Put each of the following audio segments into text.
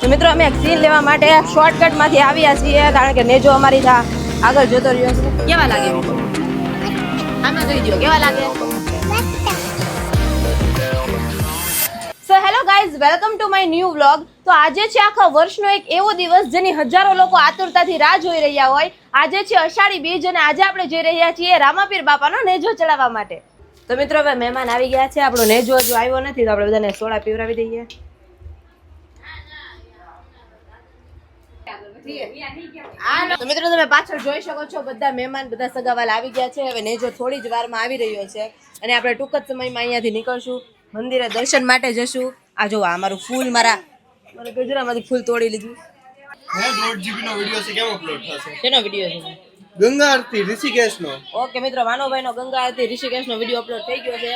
તો મિત્રો અમે એક સીન લેવા માટે શોર્ટકટમાંથી આવ્યા છીએ કારણ કે નેજો અમારી આગળ જતો રહ્યો છે. કેવા લાગે આમાં જોઈ દો કેવા લાગે. So hello guys, welcome to my new vlog. તો આજે છે આખા વર્ષનો એક એવો દિવસ જેની હજારો લોકો આતુરતાથી રાહ જોઈ રહ્યા હોય. આજે છે અષાઢી બીજ અને આજે આપણે જઈ રહ્યા છીએ રામાપીર બાપાનો નેજો ચડાવવા માટે. તો મિત્રો હવે મહેમાન આવી ગયા છે. આપણો નેજો હજુ આવ્યો નથી તો આપણે બધાને સોડા પીવડાવી દઈએ. તો મિત્રો તમે પાછળ જોઈ શકો છો બધા મહેમાન બધા સગાવાલા આવી ગયા છે. હવે નેજો થોડી જ વારમાં આવી રહ્યો છે અને આપણે ટૂંક જ સમયમાં અહીંયાથી નીકળશું, મંદિરે દર્શન માટે જશું. આ જો આ મારું ફૂલ મારા ગજરામાંથી ફૂલ તોડી લીધું. 1.5 GB નો વિડિયો છે. કેવો અપલોડ થશે? શેનો વિડિયો છે? ગંગા આરતી ઋષિકેશનો. ઓકે મિત્રો, માનવભાઈનો ગંગા આરતી ઋષિકેશનો વિડિયો અપલોડ થઈ ગયો છે.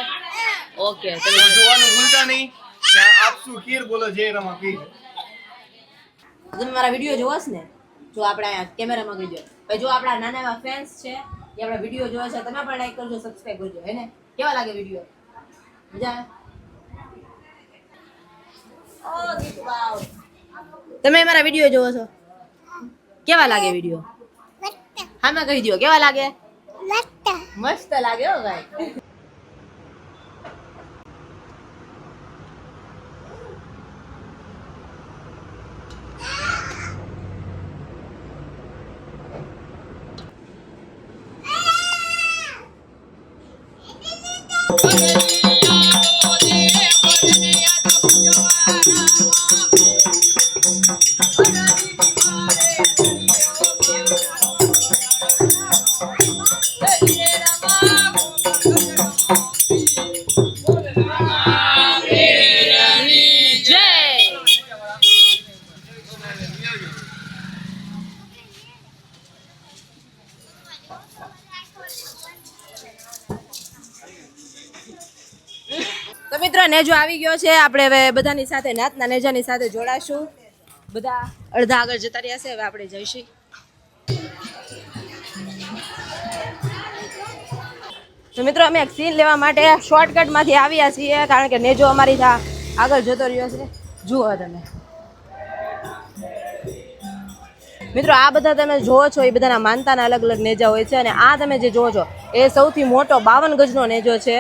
ઓકે તમે જોવાનું ભૂલતા નહીં. આપસુ ખીર બોલો જય રામાપીર. તમે મારા વિડિયો જોવો છો ને? જો આપણા કેમેરામાં કહીજો ભાઈ, જો આપણા નાના એવા ફેન્સ છે એ આપણા વિડિયો જોવે છે, તમે પણ લાઈક કરજો, સબસ્ક્રાઇબ કરજો. હે ને? કેવા લાગે વિડિયો? મજા આવે? ઓ ગીત વાવ. તમે મારા વિડિયો જોવો છો? કેવા લાગે વિડિયો? હા મેં કહી દો કેવા લાગે? મસ્ત લાગે હો ભાઈ. તો મિત્રો નેજો આવી ગયો છે. આપણે હવે બધાની સાથે નાતના નેજાની સાથે જોડાશું. બધા અડધા આગળ જતા રહ્યા છે, હવે આપણે જઈશું. તો મિત્રો અમે એક સીન લેવા માટે શોર્ટકટમાંથી આવ્યા છીએ કારણ કે નેજો અમારી આગળ જતો રહ્યો છે. જુઓ તમે મિત્રો, આ બધા તમે જોવો છો એ બધાના માનતાના અલગ અલગ નેજા હોય છે અને આ તમે જે જોવો છો એ સૌથી મોટો 52 ગજનો નેજો છે.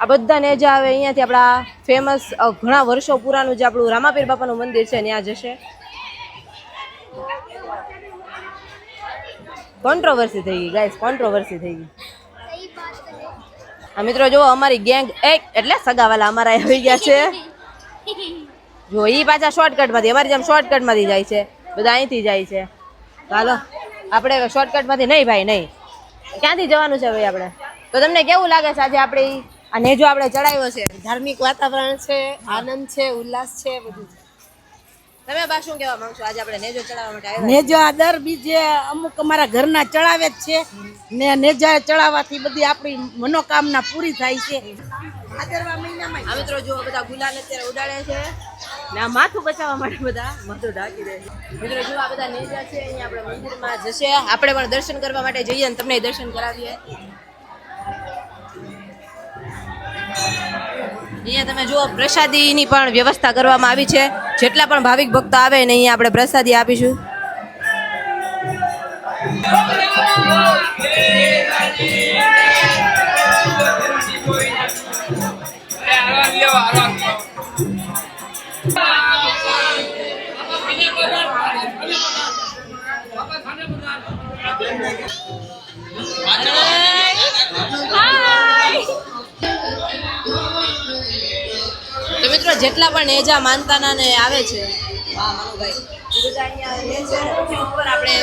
આ બધા નેજા આવે અહીંયાથી આપણા ફેમસ ઘણા વર્ષો પુરાનું જે આપણું રામાપીર બાપાનું મંદિર છે ત્યાં જશે. કોન્ટ્રોવર્સી થઈ ગઈ ગાઈસ, કોન્ટ્રોવર્સી થઈ ગઈ. આ મિત્રો જો અમારી ગેંગ એટલે સગાવાલા અમારા આવી ગયા છે. જો ઈ પાછા શોર્ટકટમાંથી, અમારી જેમ શોર્ટકટમાંથી જાય છે, બધા અહીંથી જાય છે. ચાલો આપણે શોર્ટકટમાંથી નહીં ભાઈ નહીં. ક્યાંથી જવાનું છે ભાઈ આપણે? તો તમને કેવું લાગે છે આજે આપણે આ નેજો આપણે ચડાવ્યો છે? ધાર્મિક વાતાવરણ છે, આનંદ છે, ઉલ્લાસ છે, બધું છે. તમે બા શું કહેવા માંગશો? આજે આપણે નેજો ચડાવવા માટે આવ્યા. નેજો આ દર બીજે અમુક અમારા ઘરના ચડાવે જ છે ને નેજા ચડાવવાથી બધી આપણી મનોકામના પૂરી થાય છે. ભાદરવા મહિનામાં આ મિત્રો જો બધા ગુલાલ અત્યારે ઉડાડે છે ને આ માથું બચાવવા માટે બધા માથું ઢાંકી દે છે. મિત્રો જો આ બધા નેજા છે અહીંયા આપણે મંદિરમાં જશે. આપણે પણ દર્શન કરવા માટે જઈએ અને તમને દર્શન કરાવીએ. અહીંયા તમે જુઓ પ્રસાદીની પણ વ્યવસ્થા કરવામાં આવી છે. જેટલા પણ ભાવિક ભક્તો આવે ને અહીંયા આપણે પ્રસાદી આપીશું. તો મિત્રો જેટલા પણ નેજા માનતાના ને આવે છે, વાહ માનુભાઈ, એ બધા અહીંયા નેજા ઉપર આપણે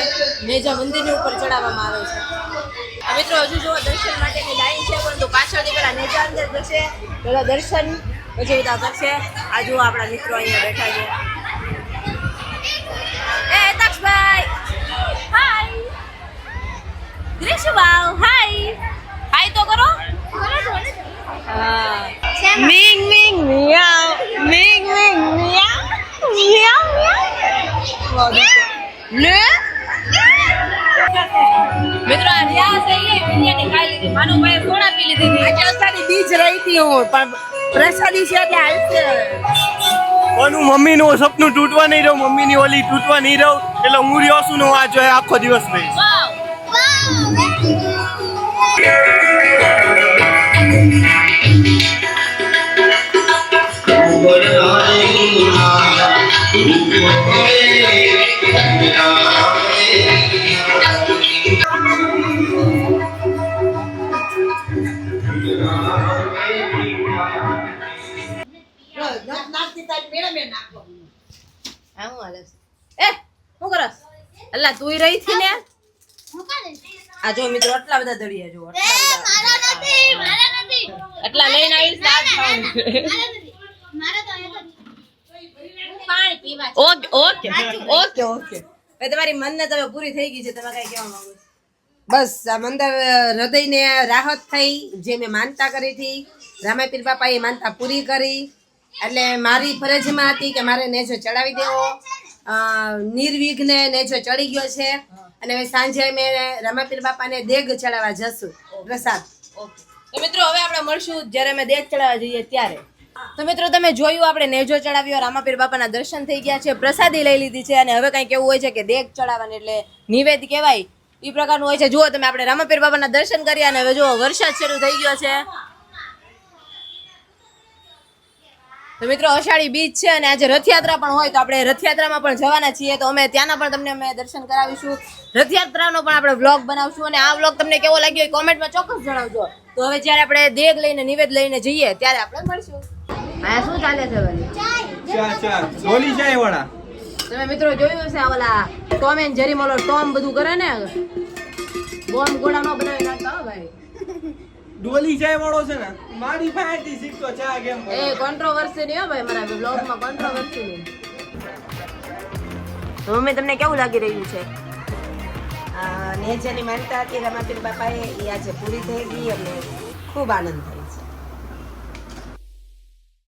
નેજા મંદિરની ઉપર ચડાવવામાં આવે છે. આ મિત્રો હજુ જો દર્શન માટેની લાઈન છે પરંતુ પાછળથી પેલા નેજા અંદર જશે, પેલા દર્શન પછી બધા કરશે. આ જુઓ આપણા મિત્રો અહીંયા બેઠા છે. એ તક્ષભાઈ હાય, ગ્રીશુભાઈ હાય, હાય તો કરો. હા મિંગ મિંગ મિયાવ, મિંગ મિંગ મિયાવ, મિયાવ મિયાવ લે. મિત્રો આ રહ્યા છે એ બિરયાની ખાઈ લીધી, માનુભાઈ સોડા પી લીધી. આજે અષાઢી બીજ રહી હતી હું પણ પ્રસાદી છે એટલે હાલશે. પણ હું મમ્મીનું સપનું તૂટવા નહીં રહું, મમ્મીની ઓલી તૂટવા નહીં રહું, એટલે હું રહ્યો છું ને હું આ જોઈએ આખો દિવસ રહીશ. નાખતી તારી મેળે નાખો. હા હું હાલે એ શું કરસ અલ્લા તુંય રહી થી ને આ જો મિત્રો આટલા બધા દળિયા જો આટલા લઈને આવીશ ને આજ ખાવાનું. ઓકે ઓકે ઓકે ઓકે હવે તમારી મન્નત હવે પૂરી થઈ ગઈ છે. તમે કઈ કહેવા માંગો છો? બસ આ મંદર હૃદયને રાહત થઈ, જે મેં માનતા કરી હતી રામાપીર બાપાએ માનતા પૂરી કરી, એટલે મારી ફરજમાં હતી કે મારે નેજો ચડાવી દેવો. નિર્વિઘ્ને નેજો ચડી ગયો છે અને હવે સાંજે મેં રામાપીર બાપાને દેગ ચડાવવા જશું પ્રસાદ. તો મિત્રો હવે આપણે મળશું જ્યારે અમે દેગ ચડાવવા જઈએ ત્યારે. તો મિત્રો તમે જોયું આપણે નેજો ચડાવ્યો, રામાપીર બાપાના દર્શન થઈ ગયા છે, પ્રસાદી લઈ લીધી છે અને હવે કંઈક એવું હોય છે કે દેગ ચડાવવાની એટલે નિવેદ કહેવાય એ પ્રકારનું હોય છે. જુઓ તમે આપણે રામાપીર બાપાના દર્શન કર્યા અને હવે જુઓ વરસાદ શરૂ થઈ ગયો છે. તો મિત્રો અષાઢી બીજ છે અને આજે રથયાત્રા પણ હોય તો આપણે રથયાત્રામાં પણ જવાના છીએ, તો અમે ત્યાંના પણ તમને અમે દર્શન કરાવીશું, રથયાત્રાનો પણ આપણે વ્લોગ બનાવશું અને આ વ્લોગ તમને કેવો લાગ્યો એ કોમેન્ટમાં ચોક્કસ જણાવજો. તો હવે જ્યારે આપણે દેગ લઈને નિવેદ લઈને જઈએ ત્યારે આપણે મળશું. હા શું ચાલે છે ભાઈ? ડોલી જાય વાળા તમે મિત્રો જોયું હશે આ ઓલા ટોમ એન્ડ જેરી મોલો ટોમ બધું કરે ને, બોમ્બ ગોળા નો બનાવી નાખતા હો ભાઈ. ડોલી જાય વાળો છે ને મારી પાસેથી શીખતો છે આ ગેમ. એ કોન્ટ્રોવર્સી નહીં હો ભાઈ, મારા બ્લોગમાં કોન્ટ્રોવર્સી નહીં. તો મમ્મી તમને કેવું લાગી રહ્યું છે? નેજાની માનતા હતી રામાપીર બાપાએ એ આજે પૂરી થઈ ગઈ એટલે ખૂબ આનંદ થયો.